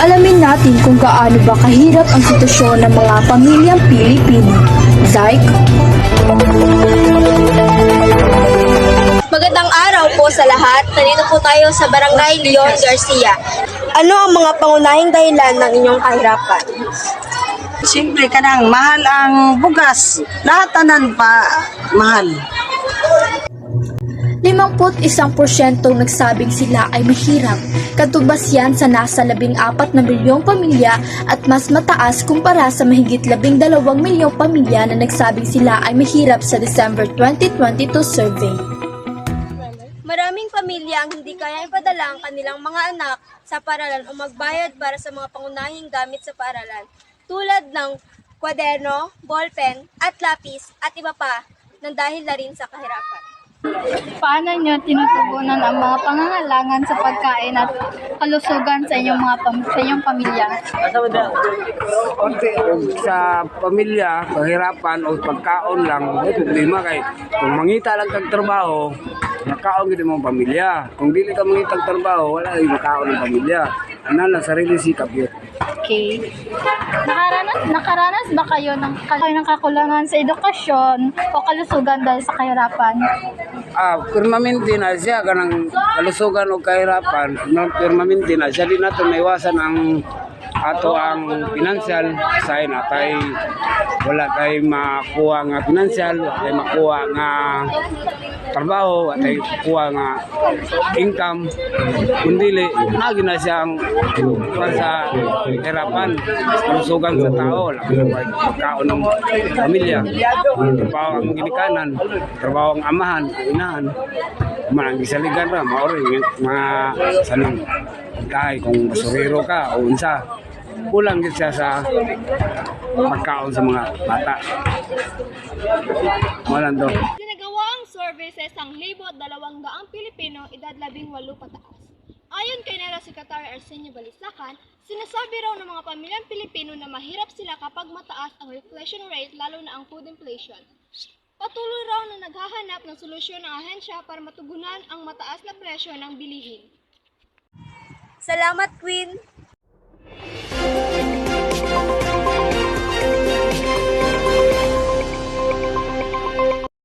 Alamin natin kung gaano ba kahirap ang sitwasyon ng mga pamilyang Pilipino. Zyke? Magandang araw po sa lahat. Nandito po tayo sa Barangay Leon Garcia. Ano ang mga pangunahing dahilan ng inyong kahirapan? Siyempre kanang mahal ang bugas. Lahat tanan pa mahal. 51% nagsabing sila ay mahirap. Katubas yan sa nasa 14 na milyong pamilya at mas mataas kumpara sa mahigit 12 milyong pamilya na nagsabing sila ay mahirap sa December 2022 survey. Maraming pamilya ang hindi kaya ipadala ang kanilang mga anak sa paaralan o magbayad para sa mga pangunahing gamit sa paaralan tulad ng kwaderno, ballpen at lapis at iba pa nang dahil na rin sa kahirapan. Paano nyo tinutugunan ang mga pangangailangan sa pagkain at kalusugan sa inyong sa inyong pamilya? Konti sa pamilya, kahirapan o pagkaon lang, may problema kay kung mangita lang kang trabaho, makaon gid mo pamilya. Kung dili ka mangita kang trabaho, wala ay makaon ng pamilya. Ana lang sarili sikap yun. Okay. Nakaranas ba kayo ng kakulangan sa edukasyon o kalusugan dahil sa kahirapan? Permanente na siya kanang kalusugan o kahirapan, permanente na siya. Di nato maiwasan ang ato ang financial sign natay wala kay makuha nga financial, wala kay makuha nga trabaho, wala kay makuha nga income, kundili nagi na siyang sa hirapan, kalusugan sa tao, laki ng pagkaon ng pamilya, trabaho ang ginikanan, trabaho ang amahan, ang inahan, manang gisaligan ra, maori mga sanang dahil kung basurero ka o unsa, kulang din siya sa pagkaon sa mga bata. Walang do. Ginagawa ang survey sa 1,200 Pilipino edad 18 pataas. Ayon kay Nera Secretary Arsenio Balisacan, sinasabi raw ng mga pamilyang Pilipino na mahirap sila kapag mataas ang inflation rate lalo na ang food inflation. Patuloy raw na naghahanap ng solusyon ng ahensya para matugunan ang mataas na presyo ng bilihin. Salamat, Queen!